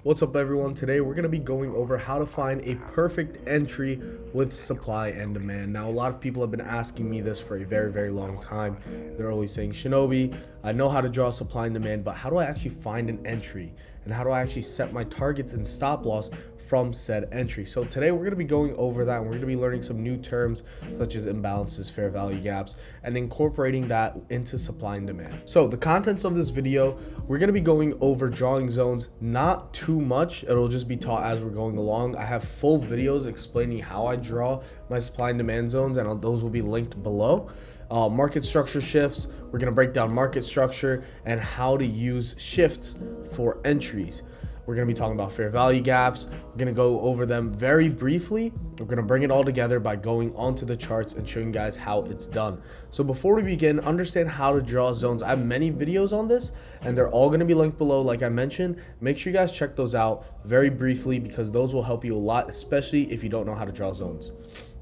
What's up everyone? Today we're going to be going over how to find a perfect entry with supply and demand. Now a lot of people have been asking me this for a very long time. They're always saying, Shinobi, I know how to draw supply and demand, but how do I actually find an entry? And how do I actually set my targets and stop loss from said entry? So today we're going to be going over that, and we're going to be learning some new terms such as imbalances, fair value gaps, and incorporating that into supply and demand. So the contents of this video, we're going to be going over drawing zones, not too much. It'll just be taught as we're going along. I have full videos explaining how I draw my supply and demand zones, and those will be linked below. Market structure shifts, we're going to break down market structure and how to use shifts for entries. We're going to be talking about fair value gaps. We're going to go over them very briefly. We're going to bring it all together by going onto the charts and showing you guys how it's done. So before we begin, understand how to draw zones. I have many videos on this and they're all going to be linked below. Like I mentioned, make sure you guys check those out very briefly because those will help you a lot, especially if you don't know how to draw zones.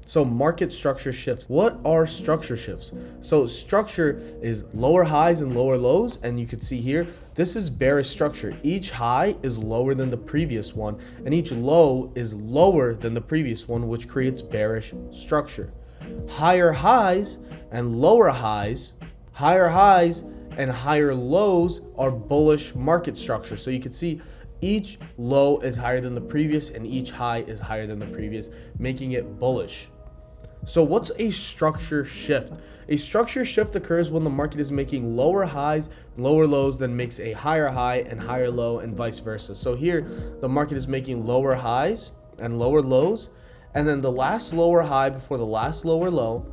So market structure shifts. What are structure shifts? So structure is lower highs and lower lows, and you can see here, this is bearish structure. Each high is lower than the previous one, and each low is lower than the previous one, which creates bearish structure. Higher highs and lower highs, higher highs and higher lows are bullish market structure. So you can see each low is higher than the previous and each high is higher than the previous, making it bullish. So what's a structure shift? A structure shift occurs when the market is making lower highs and lower lows, then makes a higher high and higher low, and vice versa. So here the market is making lower highs and lower lows, and then the last lower high before the last lower low,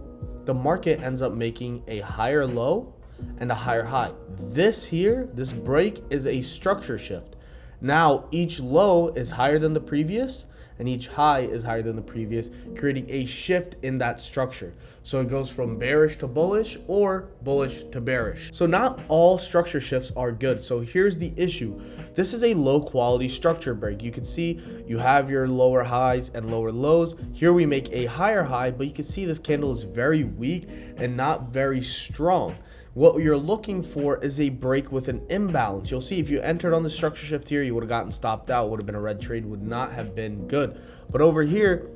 the market ends up making a higher low and a higher high. This here, this break, is a structure shift. Now each low is higher than the previous and each high is higher than the previous, creating a shift in that structure. So it goes from bearish to bullish or bullish to bearish. So not all structure shifts are good. So here's the issue. This is a low quality structure break. You can see you have your lower highs and lower lows. Here we make a higher high, but you can see this candle is very weak and not very strong. What you're looking for is a break with an imbalance. You'll see if you entered on the structure shift here, you would have gotten stopped out, would have been a red trade, would not have been good. But over here,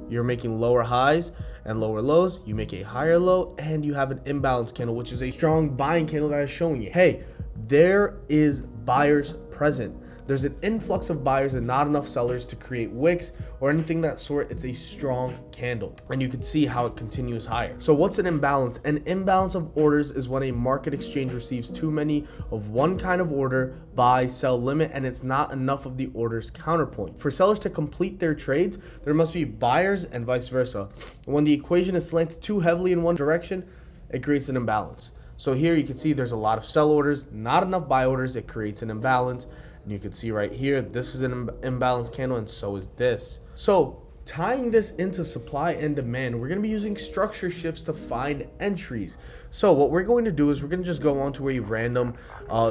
you're making lower highs and lower lows, you make a higher low, and you have an imbalance candle, which is a strong buying candle that is showing you, hey, there is buyers present. There's an influx of buyers and not enough sellers to create wicks or anything that sort. It's a strong candle, and you can see how it continues higher. So what's an imbalance? An imbalance of orders is when a market exchange receives too many of one kind of order, buy, sell, limit, and it's not enough of the order's counterpoint. For sellers to complete their trades, there must be buyers and vice versa. When the equation is slanted too heavily in one direction, it creates an imbalance. So here you can see there's a lot of sell orders, not enough buy orders, it creates an imbalance. And you can see right here, this is an imbalance candle, and so is this. So tying this into supply and demand, we're going to be using structure shifts to find entries. So what we're going to do is we're going to just go on to a random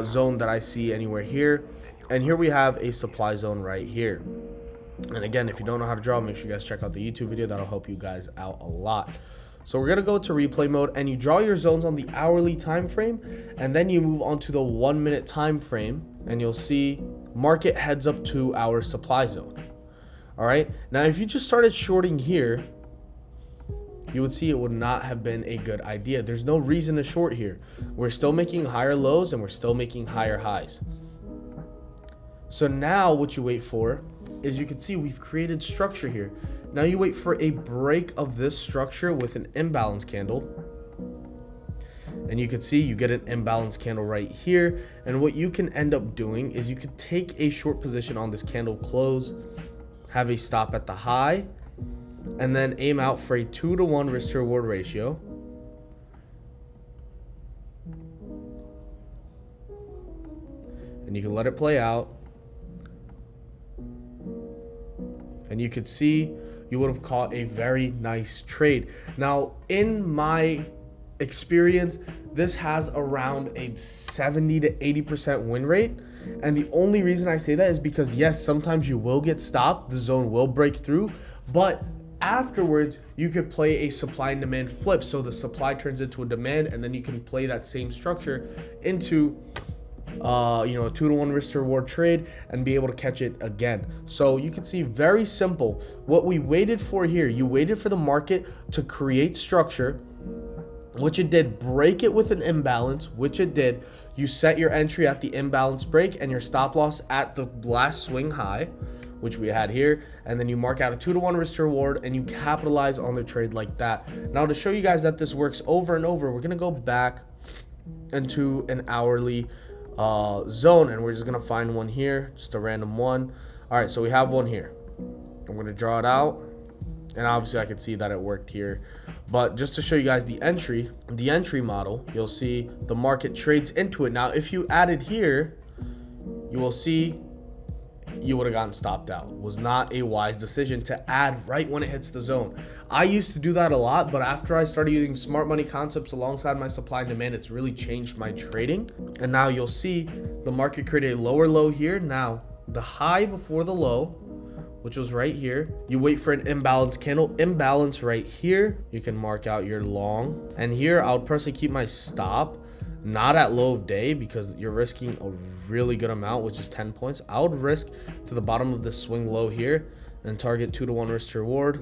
zone that I see anywhere here. And here we have a supply zone right here. And again, if you don't know how to draw, make sure you guys check out the YouTube video. That'll help you guys out a lot. So we're going to go to replay mode, and you draw your zones on the hourly time frame, and then you move on to the 1 minute time frame, and you'll see market heads up to our supply zone. All right, now if you just started shorting here, you would see it would not have been a good idea. There's no reason to short here. We're still making higher lows and we're still making higher highs. So now what you wait for is, you can see we've created structure here. Now you wait for a break of this structure with an imbalance candle. And you can see you get an imbalance candle right here. And what you can end up doing is you could take a short position on this candle close, have a stop at the high, and then aim out for a 2-to-1 risk to reward ratio. And you can let it play out. And you could see you would have caught a very nice trade. Now, in my experience, this has around a 70 to 80% win rate. And the only reason I say that is because, yes, sometimes you will get stopped. The zone will break through. But afterwards, you could play a supply and demand flip. So the supply turns into a demand, and then you can play that same structure into a 2-to-1 risk to reward trade and be able to catch it again. So you can see, very simple. What we waited for here, you waited for the market to create structure, which it did, break it with an imbalance, which it did. You set your entry at the imbalance break and your stop loss at the last swing high, which we had here, and then you mark out a 2-to-1 risk to reward and you capitalize on the trade like that. Now, to show you guys that this works over and over, we're gonna go back into an hourly zone, and we're just gonna find one here, just a random one. All right, so we have one here. I'm gonna draw it out, and obviously I could see that it worked here. But just to show you guys the entry model, you'll see the market trades into it. Now, if you added here, you will see you would have gotten stopped out. It was not a wise decision to add right when it hits the zone. I used to do that a lot, but after I started using smart money concepts alongside my supply and demand, it's really changed my trading. And now you'll see the market create a lower low here. Now, the high before the low, which was right here, you wait for an imbalance candle, imbalance right here, you can mark out your long. And here, I would personally keep my stop not at low of day, because you're risking a really good amount, which is 10 points. I would risk to the bottom of this swing low here and target 2-to-1 risk to reward,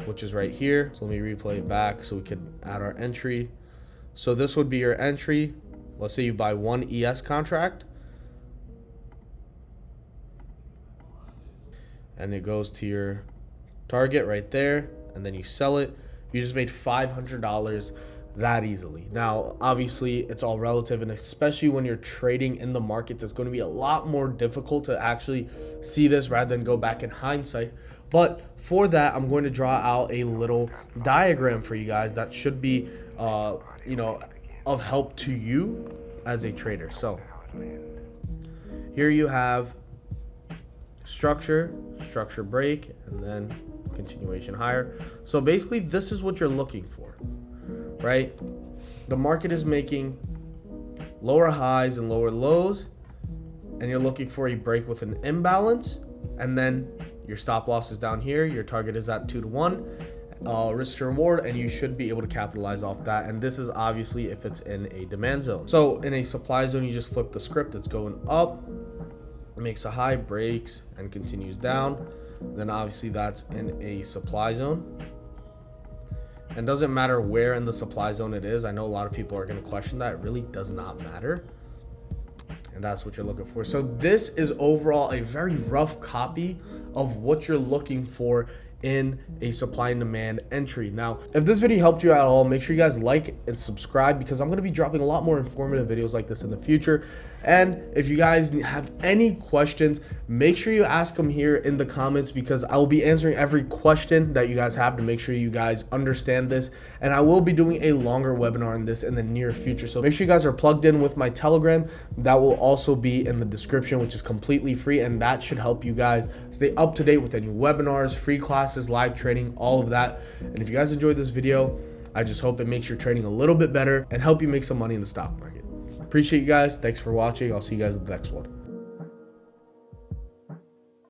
which is right here. So let me replay it back so we could add our entry. So this would be your entry. Let's say you buy one ES contract, and it goes to your target right there, and then you sell it. You just made $500 that easily. Now, obviously, it's all relative, and especially when you're trading in the markets, it's going to be a lot more difficult to actually see this rather than go back in hindsight. But for that, I'm going to draw out a little diagram for you guys that should be of help to you as a trader. So here you have structure break, and then continuation higher. So basically, this is what you're looking for, right? The market is making lower highs and lower lows, and you're looking for a break with an imbalance, and then your stop loss is down here, your target is at 2-to-1 risk to reward, and you should be able to capitalize off that. And this is obviously if it's in a demand zone. So in a supply zone, you just flip the script. It's going up, makes a high, breaks, and continues down. Then obviously that's in a supply zone. And doesn't matter where in the supply zone it is. I know a lot of people are going to question that. It really does not matter. And that's what you're looking for. So this is overall a very rough copy of what you're looking for in a supply and demand entry. Now, if this video helped you at all, make sure you guys like and subscribe, because I'm going to be dropping a lot more informative videos like this in the future. And if you guys have any questions, make sure you ask them here in the comments, because I will be answering every question that you guys have to make sure you guys understand this. And I will be doing a longer webinar on this in the near future. So make sure you guys are plugged in with my Telegram. That will also be in the description, which is completely free. And that should help you guys stay up to date with any webinars, free classes, live trading, all of that. And if you guys enjoyed this video, I just hope it makes your trading a little bit better and help you make some money in the stock market. Appreciate you guys. Thanks for watching. I'll see you guys in the next one.